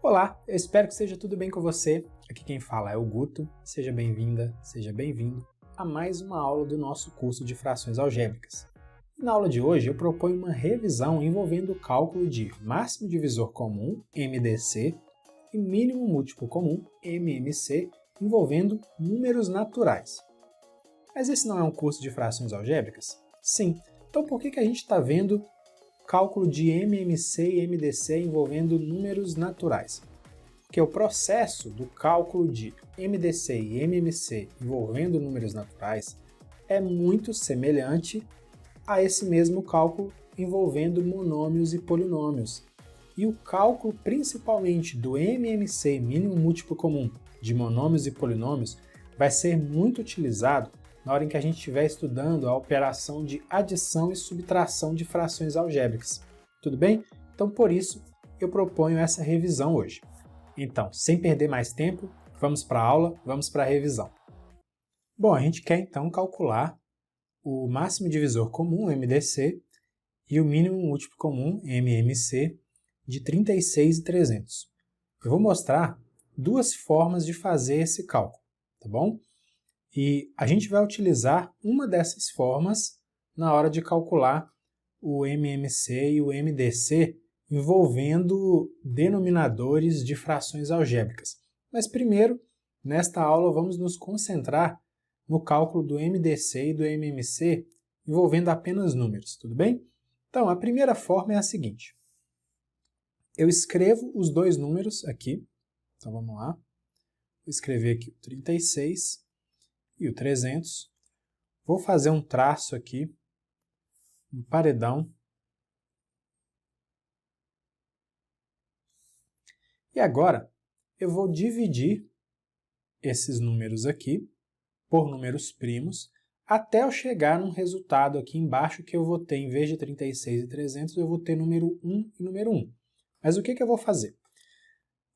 Olá, eu espero que esteja tudo bem com você. Aqui quem fala é o Guto. Seja bem-vinda, seja bem-vindo a mais uma aula do nosso curso de frações algébricas. E na aula de hoje eu proponho uma revisão envolvendo o cálculo de máximo divisor comum, MDC, e mínimo múltiplo comum, MMC, envolvendo números naturais. Mas esse não é um curso de frações algébricas? Sim. Então por que a gente está vendo cálculo de MMC e MDC envolvendo números naturais? Porque o processo do cálculo de MDC e MMC envolvendo números naturais é muito semelhante a esse mesmo cálculo envolvendo monômios e polinômios. E o cálculo principalmente do MMC, mínimo múltiplo comum, de monômios e polinômios, vai ser muito utilizado na hora em que a gente estiver estudando a operação de adição e subtração de frações algébricas. Tudo bem? Então, por isso, eu proponho essa revisão hoje. Então, sem perder mais tempo, vamos para a aula, vamos para a revisão. Bom, a gente quer então calcular o máximo divisor comum, MDC, e o mínimo múltiplo comum, MMC, de 36 e 300. Eu vou mostrar duas formas de fazer esse cálculo, tá bom? E a gente vai utilizar uma dessas formas na hora de calcular o MMC e o MDC envolvendo denominadores de frações algébricas. Mas primeiro, nesta aula, vamos nos concentrar no cálculo do MDC e do MMC envolvendo apenas números, tudo bem? Então, a primeira forma é a seguinte. Eu escrevo os dois números aqui. Então, vamos lá. Vou escrever aqui o 36 e o 300. Vou fazer um traço aqui, um paredão. E agora, eu vou dividir esses números aqui por números primos, até eu chegar num resultado aqui embaixo que eu vou ter, em vez de 36 e 300, eu vou ter número 1 e número 1. Mas o que eu vou fazer?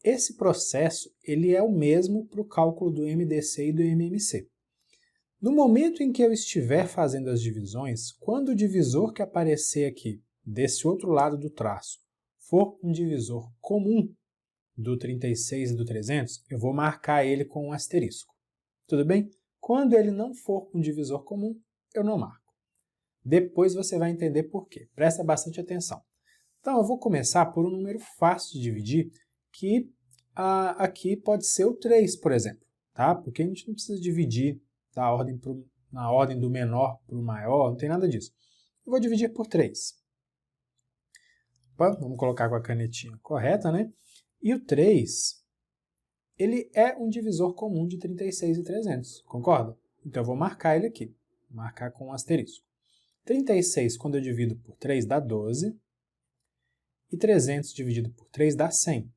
Esse processo ele é o mesmo para o cálculo do MDC e do MMC. No momento em que eu estiver fazendo as divisões, quando o divisor que aparecer aqui, desse outro lado do traço, for um divisor comum do 36 e do 300, eu vou marcar ele com um asterisco. Tudo bem? Quando ele não for um divisor comum, eu não marco. Depois você vai entender por quê. Presta bastante atenção. Então, eu vou começar por um número fácil de dividir, que aqui pode ser o 3, por exemplo. Tá? Porque a gente não precisa dividir na ordem do menor para o maior, não tem nada disso. Eu vou dividir por 3. Opa, vamos colocar com a canetinha correta, né? E o 3, ele é um divisor comum de 36 e 300, concorda? Então eu vou marcar ele aqui, marcar com um asterisco. 36, quando eu divido por 3, dá 12, e 300 dividido por 3 dá 100.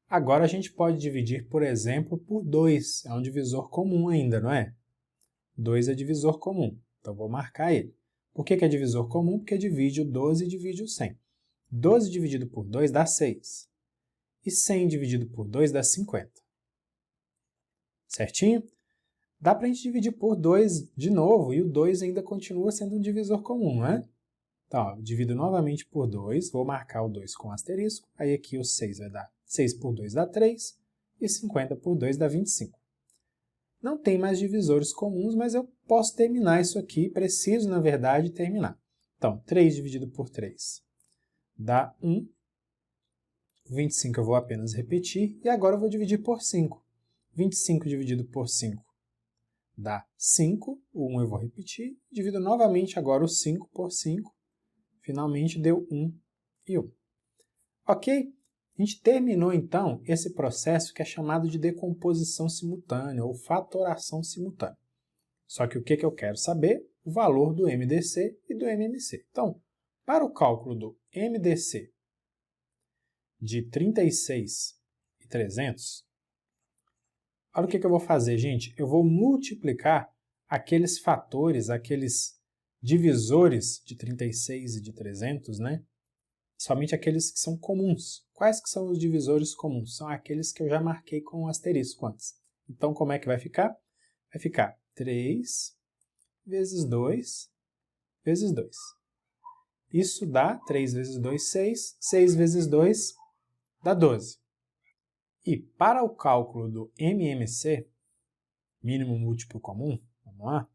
Agora a gente pode dividir, por exemplo, por 2, é um divisor comum ainda, não é? 2 é divisor comum, então vou marcar ele. Por que é divisor comum? Porque divide o 12 e divide o 100. 12 dividido por 2 dá 6. E 100 dividido por 2 dá 50. Certinho? Dá para a gente dividir por 2 de novo, e o 2 ainda continua sendo um divisor comum, não é? Então, ó, eu divido novamente por 2, vou marcar o 2 com asterisco, aí aqui o 6 vai dar 6 por 2 dá 3, e 50 por 2 dá 25. Não tem mais divisores comuns, mas eu posso terminar isso aqui, preciso, na verdade, terminar. Então, 3 dividido por 3 dá 1, 25 eu vou apenas repetir, e agora eu vou dividir por 5. 25 dividido por 5 dá 5, o 1 eu vou repetir, divido novamente agora o 5 por 5, finalmente deu 1 e 1. Ok? A gente terminou então esse processo que é chamado de decomposição simultânea ou fatoração simultânea. Só que o que eu quero saber? O valor do MDC e do MMC. Então, para o cálculo do MDC de 36 e 300, olha o que eu vou fazer, gente. Eu vou multiplicar aqueles fatores, aqueles divisores de 36 e de 300, né? Somente aqueles que são comuns. Quais que são os divisores comuns? São aqueles que eu já marquei com um asterisco antes. Então, como é que vai ficar? Vai ficar 3 vezes 2 vezes 2. Isso dá 3 vezes 2, 6. 6 vezes 2, dá 12. E para o cálculo do MMC, mínimo múltiplo comum, vamos lá,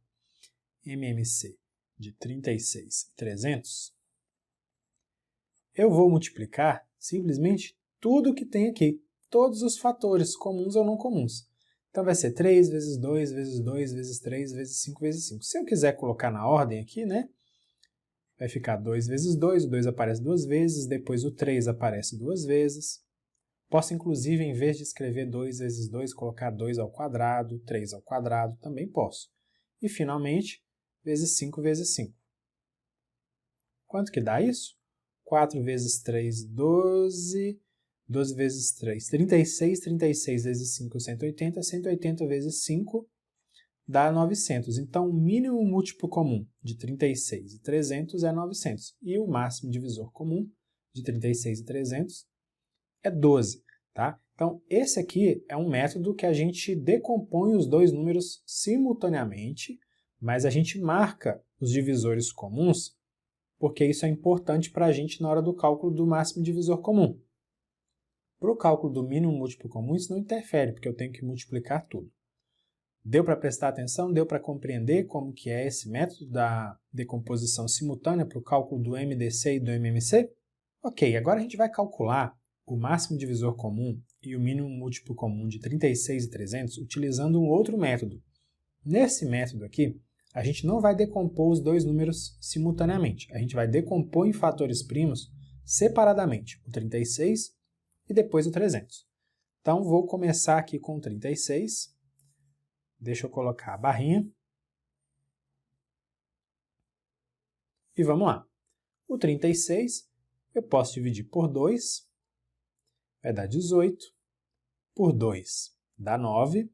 MMC de 36 e 300, eu vou multiplicar simplesmente tudo que tem aqui, todos os fatores comuns ou não comuns. Então vai ser 3 vezes 2, vezes 2, vezes 3, vezes 5, vezes 5. Se eu quiser colocar na ordem aqui, né, vai ficar 2 vezes 2, o 2 aparece duas vezes, depois o 3 aparece duas vezes. Posso, inclusive, em vez de escrever 2 vezes 2, colocar 2 ao quadrado, 3 ao quadrado, também posso. E, finalmente, vezes 5 vezes 5. Quanto que dá isso? 4 vezes 3, 12. 12 vezes 3, 36. 36 vezes 5, 180. 180 vezes 5 dá 900. Então, o mínimo múltiplo comum de 36 e 300 é 900. E o máximo divisor comum de 36 e 300 é 12. Tá? Então, esse aqui é um método que a gente decompõe os dois números simultaneamente, mas a gente marca os divisores comuns, porque isso é importante para a gente na hora do cálculo do máximo divisor comum. Para o cálculo do mínimo múltiplo comum, isso não interfere, porque eu tenho que multiplicar tudo. Deu para prestar atenção? Deu para compreender como que é esse método da decomposição simultânea para o cálculo do MDC e do MMC? Ok, agora a gente vai calcular o máximo divisor comum e o mínimo múltiplo comum de 36 e 300 utilizando um outro método. Nesse método aqui, a gente não vai decompor os dois números simultaneamente. A gente vai decompor em fatores primos separadamente, o 36 e depois o 300. Então, vou começar aqui com o 36. Deixa eu colocar a barrinha. E vamos lá. O 36 eu posso dividir por 2, vai dar 18. Por 2 dá 9.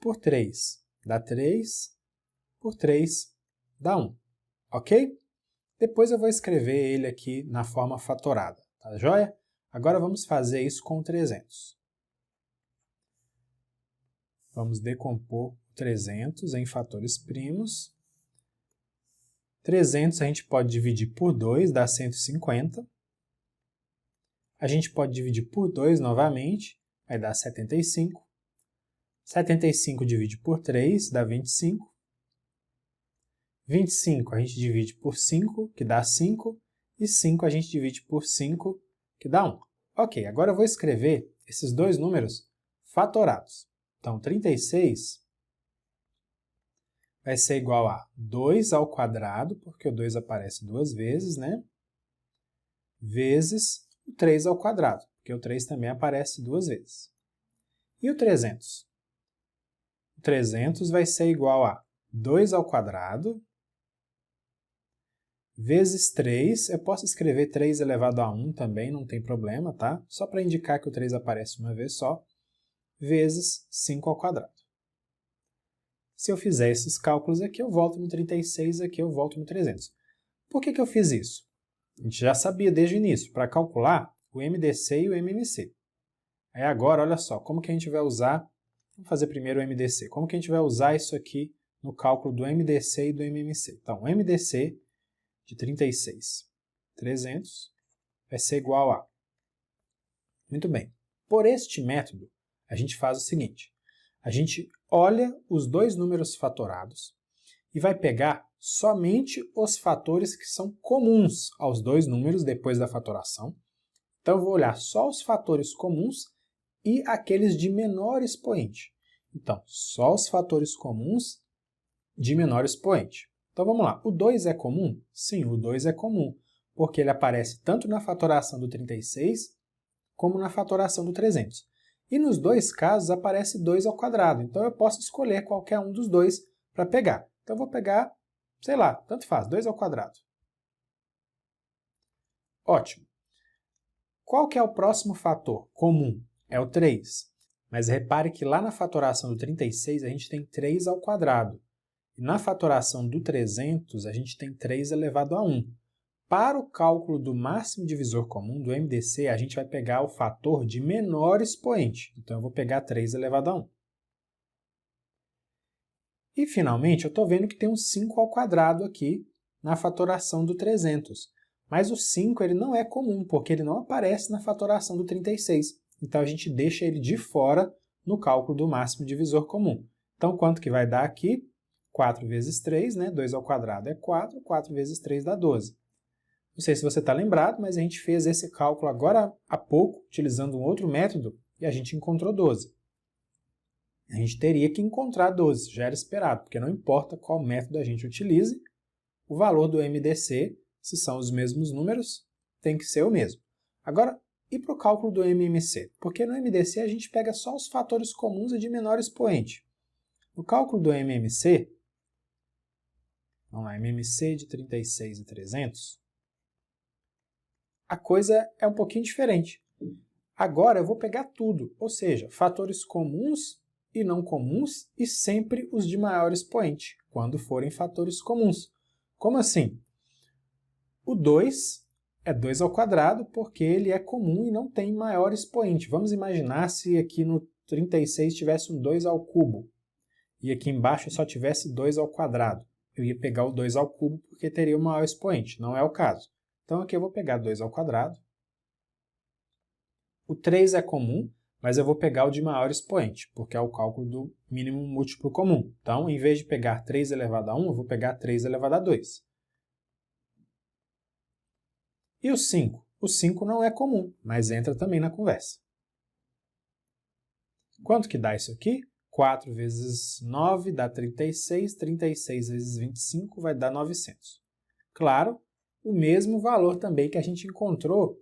Por 3 dá 3. Por 3 dá 1. Ok? Depois eu vou escrever ele aqui na forma fatorada. Tá joia? Agora vamos fazer isso com 300. Vamos decompor 300 em fatores primos. 300 a gente pode dividir por 2, dá 150. A gente pode dividir por 2 novamente, vai dar 75. 75 divide por 3, dá 25. 25 a gente divide por 5, que dá 5. E 5 a gente divide por 5, que dá 1. Ok, agora eu vou escrever esses dois números fatorados. Então, 36 vai ser igual a 2 ao quadrado, porque o 2 aparece duas vezes, né? Vezes o 3 ao quadrado, porque o 3 também aparece duas vezes. E o 300? O 300 vai ser igual a 2 ao quadrado vezes 3, eu posso escrever 3 elevado a 1 também, não tem problema, tá? Só para indicar que o 3 aparece uma vez só, vezes 5 ao quadrado. Se eu fizer esses cálculos aqui, eu volto no 36, aqui eu volto no 300. Por que eu fiz isso? A gente já sabia desde o início, para calcular o MDC e o MMC. Aí agora, olha só, como que a gente vai usar, vamos fazer primeiro o MDC, como que a gente vai usar isso aqui no cálculo do MDC e do MMC? Então, o MDC de 36, 300, vai ser igual a... Muito bem, por este método, a gente faz o seguinte, a gente olha os dois números fatorados e vai pegar somente os fatores que são comuns aos dois números depois da fatoração. Então, eu vou olhar só os fatores comuns e aqueles de menor expoente. Então, só os fatores comuns de menor expoente. Então, vamos lá. O 2 é comum? Sim, o 2 é comum, porque ele aparece tanto na fatoração do 36 como na fatoração do 300. E nos dois casos aparece 2 ao quadrado, então eu posso escolher qualquer um dos dois para pegar. Então, eu vou pegar, sei lá, tanto faz, 2 ao quadrado. Ótimo. Qual que é o próximo fator comum? É o 3. Mas repare que lá na fatoração do 36 a gente tem 3 ao quadrado. E na fatoração do 300 a gente tem 3 elevado a 1. Para o cálculo do máximo divisor comum, do MDC, a gente vai pegar o fator de menor expoente. Então, eu vou pegar 3 elevado a 1. E, finalmente, eu estou vendo que tem um 5 ao quadrado aqui na fatoração do 300. Mas o 5 ele não é comum, porque ele não aparece na fatoração do 36. Então a gente deixa ele de fora no cálculo do máximo divisor comum. Então quanto que vai dar aqui? 4 vezes 3, né? 2 ao quadrado é 4, 4 vezes 3 dá 12. Não sei se você está lembrado, mas a gente fez esse cálculo agora há pouco, utilizando um outro método, e a gente encontrou 12. A gente teria que encontrar 12, já era esperado, porque não importa qual método a gente utilize, o valor do MDC, se são os mesmos números, tem que ser o mesmo. Agora, e para o cálculo do MMC? Porque no MDC a gente pega só os fatores comuns e de menor expoente. No cálculo do MMC, vamos lá, MMC de 36 e 300, a coisa é um pouquinho diferente. Agora eu vou pegar tudo, ou seja, fatores comuns e não comuns e sempre os de maior expoente, quando forem fatores comuns. Como assim? O 2 é 2 ao quadrado porque ele é comum e não tem maior expoente. Vamos imaginar se aqui no 36 tivesse um 2 ao cubo e aqui embaixo só tivesse 2 ao quadrado. Eu ia pegar o 2 ao cubo porque teria o maior expoente, não é o caso. Então aqui eu vou pegar 2 ao quadrado. O 3 é comum, mas eu vou pegar o de maior expoente, porque é o cálculo do mínimo múltiplo comum. Então, em vez de pegar 3 elevado a 1, eu vou pegar 3 elevado a 2. E o 5? O 5 não é comum, mas entra também na conversa. Quanto que dá isso aqui? 4 vezes 9 dá 36, 36 vezes 25 vai dar 900. Claro, o mesmo valor também que a gente encontrou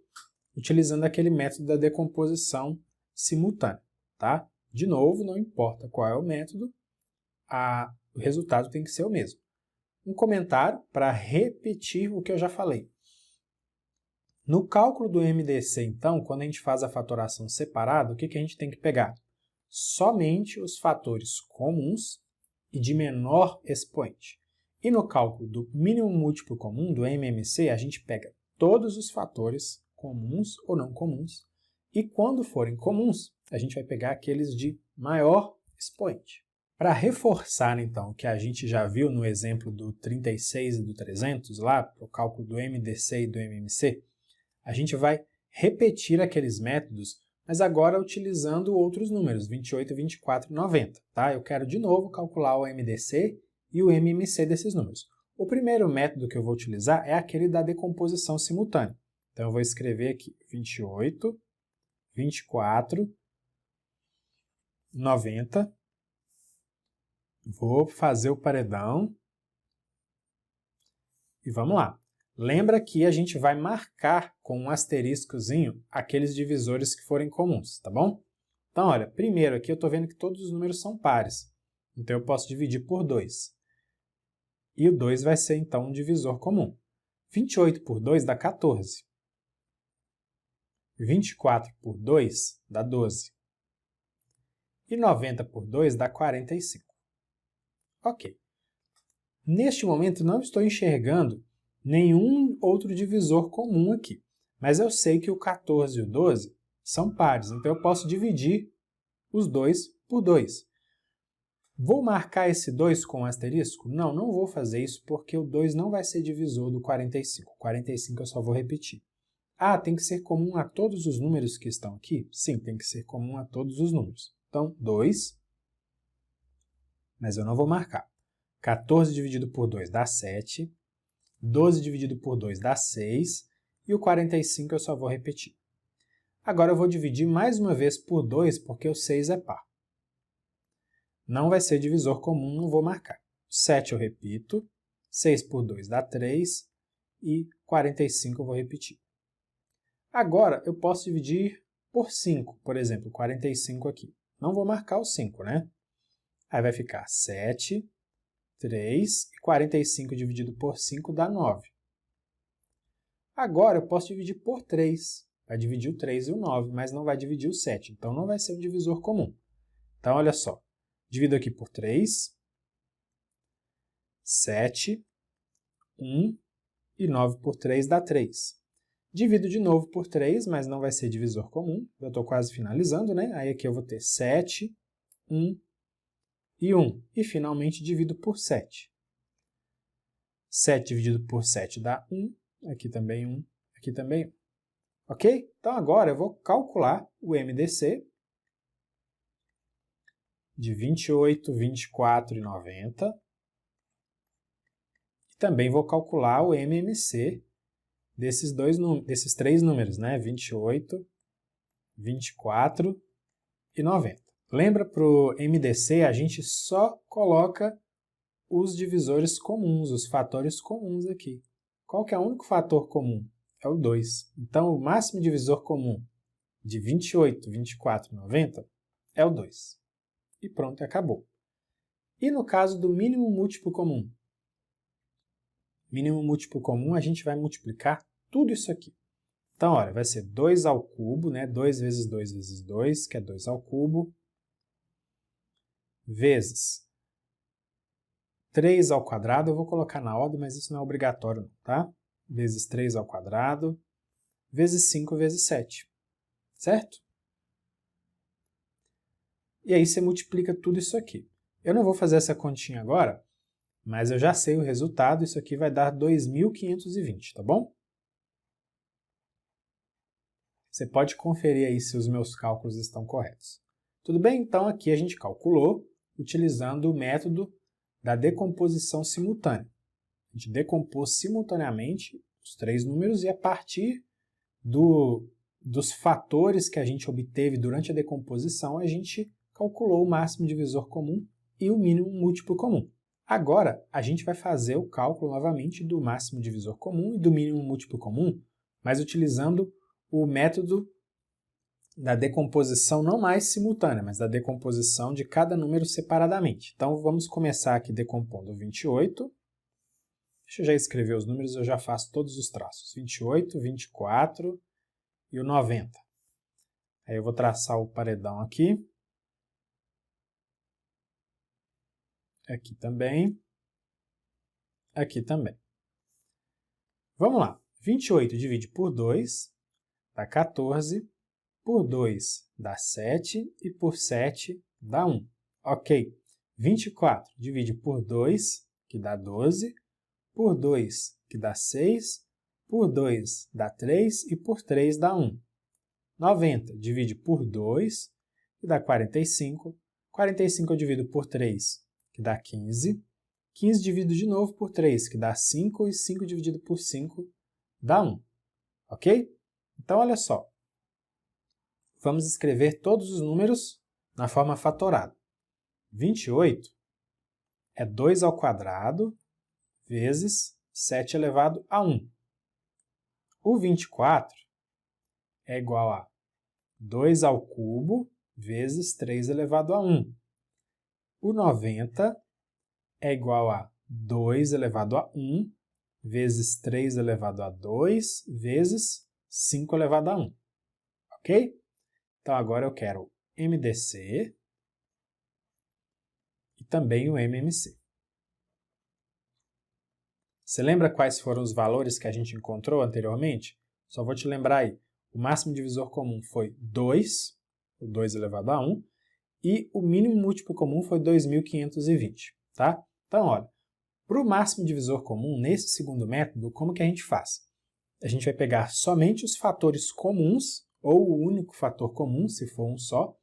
utilizando aquele método da decomposição simultânea, tá? De novo, não importa qual é o método, o resultado tem que ser o mesmo. Um comentário para repetir o que eu já falei. No cálculo do MDC, então, quando a gente faz a fatoração separada, o que a gente tem que pegar? Somente os fatores comuns e de menor expoente. E no cálculo do mínimo múltiplo comum, do MMC, a gente pega todos os fatores comuns ou não comuns, e quando forem comuns, a gente vai pegar aqueles de maior expoente. Para reforçar, então, o que a gente já viu no exemplo do 36 e do 300, lá, para o cálculo do MDC e do MMC, a gente vai repetir aqueles métodos, mas agora utilizando outros números, 28, 24 e 90. Tá? Eu quero de novo calcular o MDC e o MMC desses números. O primeiro método que eu vou utilizar é aquele da decomposição simultânea. Então eu vou escrever aqui 28, 24, 90. Vou fazer o paredão. E vamos lá. Lembra que a gente vai marcar com um asteriscozinho aqueles divisores que forem comuns, tá bom? Então, olha, primeiro aqui eu estou vendo que todos os números são pares. Então eu posso dividir por 2. E o 2 vai ser, então, um divisor comum. 28 por 2 dá 14. 24 por 2 dá 12. E 90 por 2 dá 45. Ok. Neste momento não estou enxergando nenhum outro divisor comum aqui, mas eu sei que o 14 e o 12 são pares, então eu posso dividir os dois por 2. Vou marcar esse 2 com um asterisco? Não, não vou fazer isso porque o 2 não vai ser divisor do 45. 45 eu só vou repetir. Ah, tem que ser comum a todos os números que estão aqui? Sim, tem que ser comum a todos os números. Então, 2, mas eu não vou marcar. 14 dividido por 2 dá 7, 12 dividido por 2 dá 6, e o 45 eu só vou repetir. Agora eu vou dividir mais uma vez por 2, porque o 6 é par. Não vai ser divisor comum, não vou marcar. 7 eu repito, 6 por 2 dá 3, e 45 eu vou repetir. Agora eu posso dividir por 5, por exemplo, 45 aqui. Não vou marcar o 5, né? Aí vai ficar 7, 3 e 45 dividido por 5 dá 9. Agora eu posso dividir por 3. Vai dividir o 3 e o 9, mas não vai dividir o 7. Então não vai ser um divisor comum. Então olha só. Divido aqui por 3, 7, 1 e 9 por 3 dá 3. Divido de novo por 3, mas não vai ser divisor comum. Eu estou quase finalizando, né? Aí aqui eu vou ter 7, 1 e 1. E finalmente divido por 7. 7 dividido por 7 dá 1. aqui também 1, aqui também 1. Ok? Então agora eu vou calcular o MDC de 28, 24 e 90. E também vou calcular o MMC desses três números, né? 28, 24 e 90. Lembra, para o MDC a gente só coloca os divisores comuns, os fatores comuns aqui. Qual que é o único fator comum? É o 2. Então, o máximo divisor comum de 28, 24 e 90 é o 2. E pronto, acabou. E no caso do mínimo múltiplo comum? Mínimo múltiplo comum, a gente vai multiplicar tudo isso aqui. Então, olha, vai ser 2 ao cubo, né? 2 vezes 2 vezes 2, que é 2 ao cubo, vezes 3 ao quadrado, eu vou colocar na ordem, mas isso não é obrigatório, tá? Vezes 3 ao quadrado, vezes 5 vezes 7, certo? E aí você multiplica tudo isso aqui. Eu não vou fazer essa continha agora, mas eu já sei o resultado, isso aqui vai dar 2.520, tá bom? Você pode conferir aí se os meus cálculos estão corretos. Tudo bem? Então aqui a gente calculou utilizando o método da decomposição simultânea. A gente decompôs simultaneamente os três números e a partir dos fatores que a gente obteve durante a decomposição, a gente calculou o máximo divisor comum e o mínimo múltiplo comum. Agora, a gente vai fazer o cálculo novamente do máximo divisor comum e do mínimo múltiplo comum, mas utilizando o método da decomposição não mais simultânea, mas da decomposição de cada número separadamente. Então, vamos começar aqui decompondo o 28. Deixa eu já escrever os números, eu já faço todos os traços. 28, 24 e o 90. Aí eu vou traçar o paredão aqui. Aqui também. Aqui também. Vamos lá. 28 divide por 2, dá 14. Por 2 dá 7 e por 7 dá 1. Ok. 24 divide por 2, que dá 12. Por 2, que dá 6. Por 2 dá 3 e por 3 dá 1. 90 divide por 2, que dá 45. 45 eu divido por 3, que dá 15. 15 divido de novo por 3, que dá 5. E 5 dividido por 5 dá 1. Ok? Então, olha só. Vamos escrever todos os números na forma fatorada. 28 é 2 ao quadrado vezes 7 elevado a 1. O 24 é igual a 2 ao cubo vezes 3 elevado a 1. O 90 é igual a 2 elevado a 1 vezes 3 elevado a 2 vezes 5 elevado a 1. Ok? Então, agora eu quero o MDC e também o MMC. Você lembra quais foram os valores que a gente encontrou anteriormente? Só vou te lembrar aí. O máximo divisor comum foi 2, o 2 elevado a 1, e o mínimo múltiplo comum foi 2.520, tá? Então, olha, para o máximo divisor comum, nesse segundo método, como que a gente faz? A gente vai pegar somente os fatores comuns, ou o único fator comum, se for um só,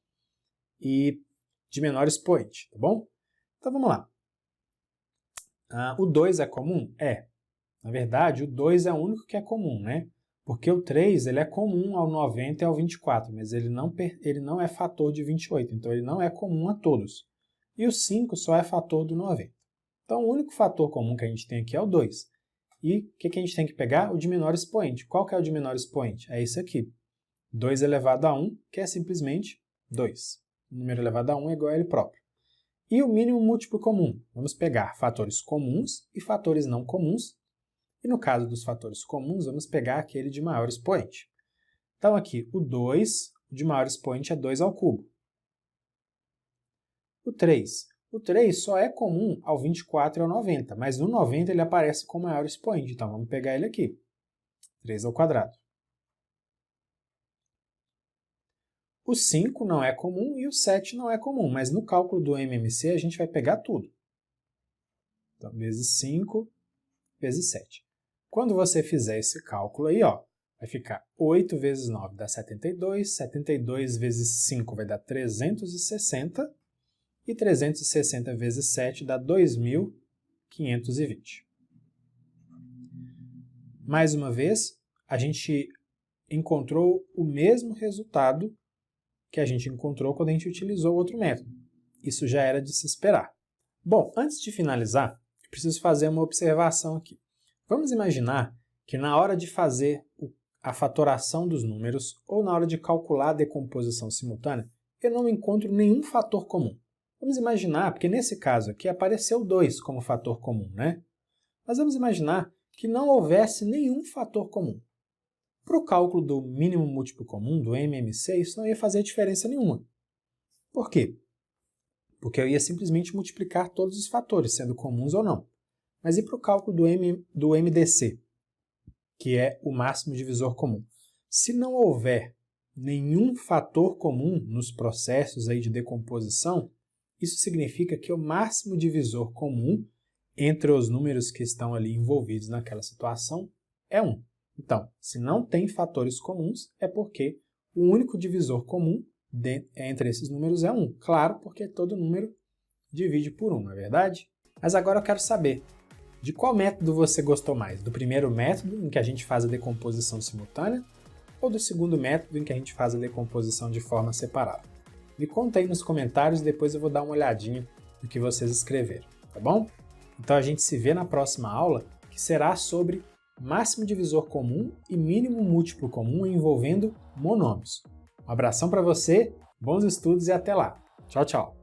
e de menor expoente, tá bom? Então, vamos lá. O 2 é comum? É. Na verdade, o 2 é o único que é comum, né? Porque o 3 ele é comum ao 90 e ao 24, mas ele não é fator de 28, então ele não é comum a todos. E o 5 só é fator do 90. Então, o único fator comum que a gente tem aqui é o 2. E o que a gente tem que pegar? O de menor expoente. Qual que é o de menor expoente? É esse aqui. 2 elevado a 1, que é simplesmente 2. O número elevado a 1 é igual a ele próprio. E o mínimo múltiplo comum? Vamos pegar fatores comuns e fatores não comuns. E no caso dos fatores comuns, vamos pegar aquele de maior expoente. Então aqui, o 2, o de maior expoente é 2 ao cubo. O 3 só é comum ao 24 e ao 90, mas no 90 ele aparece com maior expoente, então vamos pegar ele aqui, 3 ao quadrado. O 5 não é comum e o 7 não é comum, mas no cálculo do MMC a gente vai pegar tudo. Então, vezes 5 vezes 7. Quando você fizer esse cálculo aí, ó, vai ficar 8 vezes 9 dá 72, 72 vezes 5 vai dar 360, e 360 vezes 7 dá 2.520. Mais uma vez, a gente encontrou o mesmo resultado que a gente encontrou quando a gente utilizou o outro método. Isso já era de se esperar. Bom, antes de finalizar, eu preciso fazer uma observação aqui. Vamos imaginar que na hora de fazer a fatoração dos números ou na hora de calcular a decomposição simultânea, eu não encontro nenhum fator comum. Vamos imaginar, porque nesse caso aqui apareceu 2 como fator comum, né? Mas vamos imaginar que não houvesse nenhum fator comum. Para o cálculo do mínimo múltiplo comum, do MMC, isso não ia fazer diferença nenhuma. Por quê? Porque eu ia simplesmente multiplicar todos os fatores, sendo comuns ou não. Mas e para o cálculo do MDC, que é o máximo divisor comum? Se não houver nenhum fator comum nos processos aí de decomposição, isso significa que o máximo divisor comum entre os números que estão ali envolvidos naquela situação é 1. Então, se não tem fatores comuns, é porque o único divisor comum entre esses números é 1. Claro, porque todo número divide por 1, não é verdade? Mas agora eu quero saber, de qual método você gostou mais? Do primeiro método, em que a gente faz a decomposição simultânea, ou do segundo método, em que a gente faz a decomposição de forma separada? Me conta aí nos comentários e depois eu vou dar uma olhadinha no que vocês escreveram, tá bom? Então a gente se vê na próxima aula, que será sobre máximo divisor comum e mínimo múltiplo comum envolvendo monômios. Um abração para você, bons estudos e até lá. Tchau, tchau!